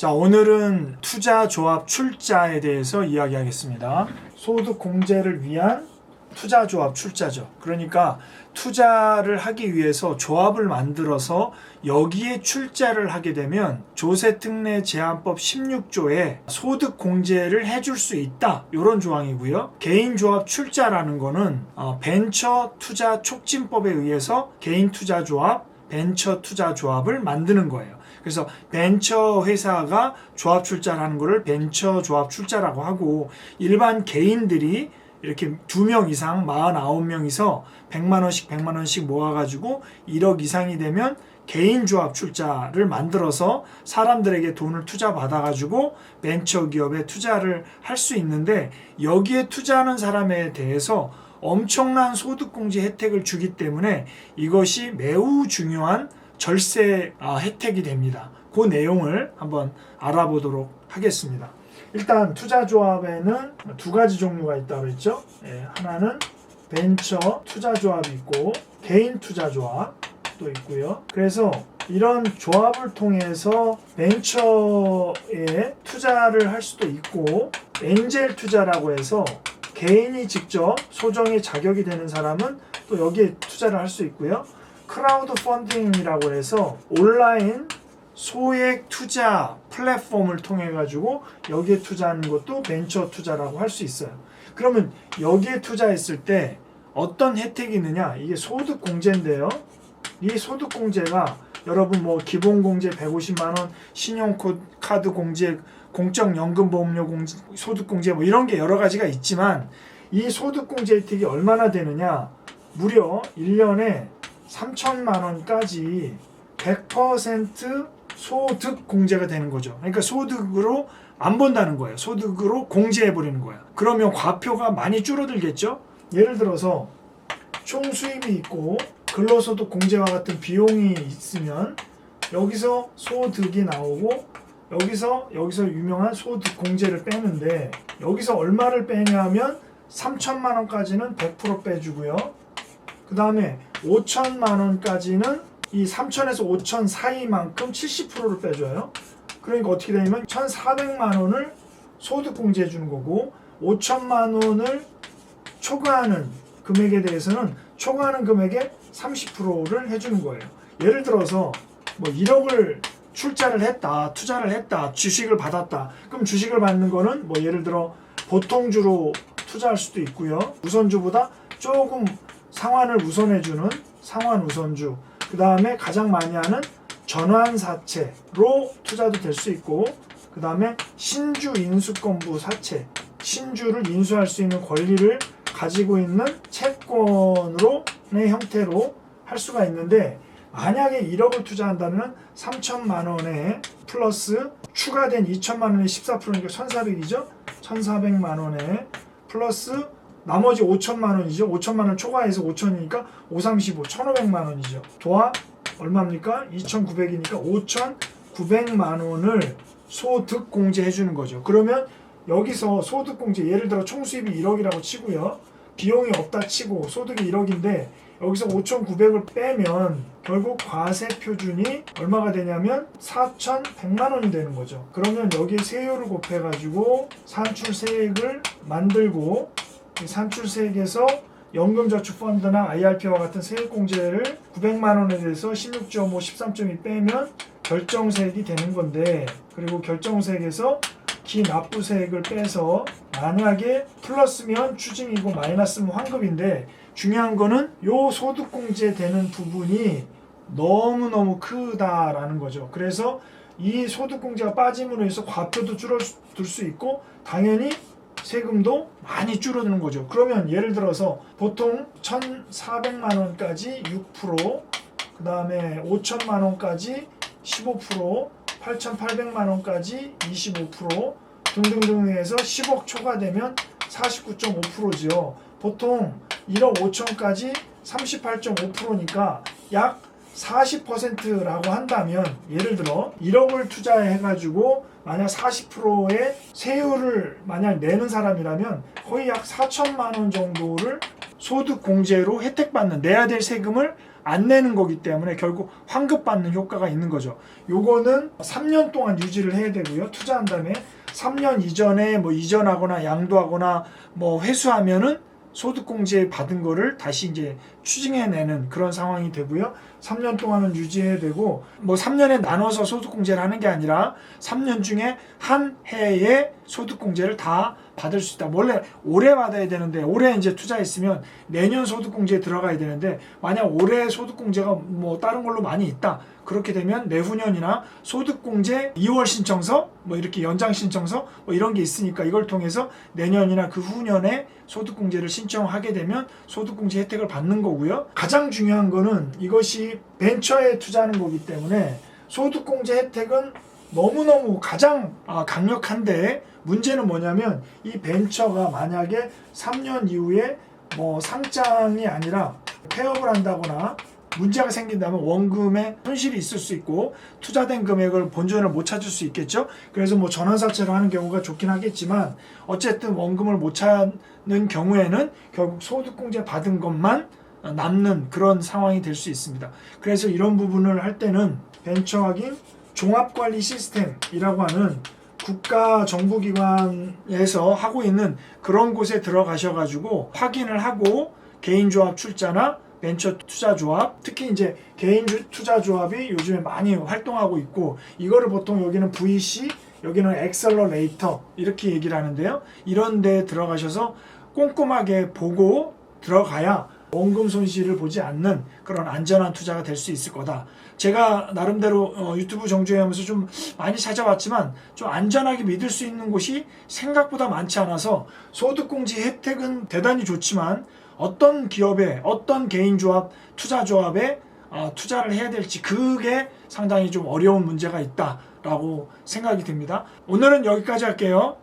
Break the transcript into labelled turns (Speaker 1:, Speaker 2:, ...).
Speaker 1: 자, 오늘은 투자조합 출자에 대해서 이야기하겠습니다. 소득공제를 위한 투자조합 출자죠. 그러니까 투자를 하기 위해서 조합을 만들어서 여기에 출자를 하게 되면 조세특례 제한법 16조에 소득공제를 해줄 수 있다, 이런 조항이고요. 개인조합 출자라는 거는 벤처 투자 촉진법에 의해서 개인투자조합, 벤처 투자조합을 만드는 거예요. 그래서 벤처 회사가 조합 출자를 하는 거를 벤처 조합 출자라고 하고, 일반 개인들이 이렇게 2명 이상 49명이서 100만 원씩 모아가지고 1억 이상이 되면 개인 조합 출자를 만들어서 사람들에게 돈을 투자 받아가지고 벤처 기업에 투자를 할 수 있는데, 여기에 투자하는 사람에 대해서 엄청난 소득공제 혜택을 주기 때문에 이것이 매우 중요한 절세 혜택이 됩니다. 그 내용을 한번 알아보도록 하겠습니다. 일단 투자조합에는 두 가지 종류가 있다고 했죠. 하나는 벤처 투자조합이 있고 개인 투자조합도 있고요. 그래서 이런 조합을 통해서 벤처에 투자를 할 수도 있고, 엔젤 투자라고 해서 개인이 직접 소정의 자격이 되는 사람은 또 여기에 투자를 할 수 있고요. 크라우드 펀딩이라고 해서 온라인 소액 투자 플랫폼을 통해 가지고 여기에 투자하는 것도 벤처 투자라고 할 수 있어요. 그러면 여기에 투자했을 때 어떤 혜택이 있느냐? 이게 소득 공제인데요. 이 소득 공제가 여러분 뭐 기본 공제 150만 원, 신용카드 공제, 공적연금보험료 공제, 소득 공제 뭐 이런 게 여러 가지가 있지만, 이 소득 공제 혜택이 얼마나 되느냐? 무려 1년에 3천만 원까지 100% 소득 공제가 되는 거죠. 그러니까 소득으로 안 본다는 거예요. 소득으로 공제해 버리는 거야. 그러면 과표가 많이 줄어들겠죠? 예를 들어서 총 수입이 있고 근로소득 공제와 같은 비용이 있으면 여기서 소득이 나오고 여기서 유명한 소득 공제를 빼는데, 여기서 얼마를 빼냐면 3천만 원까지는 100% 빼주고요. 그 다음에 5천만 원까지는 이 3천에서 5천 사이만큼 70%를 빼줘요. 그러니까 어떻게 되냐면 1,400만 원을 소득 공제해 주는 거고, 5천만 원을 초과하는 금액에 대해서는 초과하는 금액의 30%를 해주는 거예요. 예를 들어서 뭐 1억을 출자를 했다, 투자를 했다, 주식을 받았다. 그럼 주식을 받는 거는 뭐 예를 들어 보통주로 투자할 수도 있고요. 우선주보다 조금 상환을 우선해주는 상환 우선주, 그 다음에 가장 많이 하는 전환사채로 투자도 될 수 있고, 그 다음에 신주 인수권부 사채, 신주를 인수할 수 있는 권리를 가지고 있는 채권의 형태로 할 수가 있는데, 만약에 1억을 투자한다면 3천만 원에 플러스 추가된 2천만 원의 14%니까 1,400이죠. 1,400만 원에 플러스 나머지 5천만 원이죠. 5천만 원 초과해서 5천이니까 535, 1,500만 원이죠. 도합 얼마입니까? 2,900이니까 5,900만 원을 소득 공제해 주는 거죠. 그러면 여기서 소득 공제, 예를 들어 총 수입이 1억이라고 치고요. 비용이 없다 치고 소득이 1억인데 여기서 5,900을 빼면 결국 과세 표준이 얼마가 되냐면 4,100만 원이 되는 거죠. 그러면 여기에 세율을 곱해가지고 산출세액을 만들고, 산출세액에서 연금저축펀드나 IRP와 같은 세액공제를 900만 원에 대해서 16.5, 13.2 빼면 결정세액이 되는 건데, 그리고 결정세액에서 기납부세액을 빼서 만약에 플러스면 추징이고 마이너스면 환급인데, 중요한 거는 요 소득공제 되는 부분이 너무너무 크다라는 거죠. 그래서 이 소득공제가 빠짐으로 해서 과표도 줄어들 수 있고 당연히 세금도 많이 줄어드는 거죠. 그러면 예를 들어서 보통 1,400만 원까지 6%, 그 다음에 5천만 원까지 15%, 8,800만 원까지 25% 등등등 해서 10억 초과되면 49.5%죠. 보통 1억 5천까지 38.5%니까 약 40%라고 한다면, 예를 들어 1억을 투자해가지고 만약 40%의 세율을 만약 내는 사람이라면 거의 약 4천만 원 정도를 소득 공제로 혜택받는, 내야 될 세금을 안 내는 거기 때문에 결국 환급받는 효과가 있는 거죠. 요거는 3년 동안 유지를 해야 되고요. 투자한 다음에 3년 이전에 뭐 이전하거나 양도하거나 뭐 회수하면은 소득공제 받은 거를 다시 이제 추징해내는 그런 상황이 되고요. 3년 동안은 유지해야 되고, 뭐 3년에 나눠서 소득공제를 하는 게 아니라 3년 중에 한 해에 소득공제를 다 받을 수 있다. 원래 올해 받아야 되는데, 올해 이제 투자했으면 내년 소득공제에 들어가야 되는데, 만약 올해 소득공제가 뭐 다른 걸로 많이 있다. 그렇게 되면 내후년이나 소득공제 2월 신청서, 뭐 이렇게 연장 신청서, 뭐 이런 게 있으니까 이걸 통해서 내년이나 그 후년에 소득공제를 신청하게 되면 소득공제 혜택을 받는 거고요. 가장 중요한 거는 이것이 벤처에 투자하는 거기 때문에 소득공제 혜택은 너무너무 가장 강력한데, 문제는 뭐냐면 이 벤처가 만약에 3년 이후에 뭐 상장이 아니라 폐업을 한다거나 문제가 생긴다면 원금에 손실이 있을 수 있고 투자된 금액을 본전을 못 찾을 수 있겠죠. 그래서 뭐 전환사채로 하는 경우가 좋긴 하겠지만 어쨌든 원금을 못 찾는 경우에는 결국 소득공제 받은 것만 남는 그런 상황이 될 수 있습니다. 그래서 이런 부분을 할 때는 벤처 확인 종합관리 시스템이라고 하는 국가 정부기관에서 하고 있는 그런 곳에 들어가셔가지고 확인을 하고 개인조합 출자나 벤처 투자조합, 특히 이제 개인 투자조합이 요즘에 많이 활동하고 있고, 이거를 보통 여기는 VC, 여기는 엑셀러레이터 이렇게 얘기를 하는데요. 이런 데 들어가셔서 꼼꼼하게 보고 들어가야 원금 손실을 보지 않는 그런 안전한 투자가 될 수 있을 거다. 제가 나름대로 유튜브 정주행하면서 좀 많이 찾아봤지만 좀 안전하게 믿을 수 있는 곳이 생각보다 많지 않아서, 소득공제 혜택은 대단히 좋지만 어떤 기업에, 어떤 개인조합, 투자조합에 투자를 해야 될지, 그게 상당히 좀 어려운 문제가 있다라고 생각이 듭니다. 오늘은 여기까지 할게요.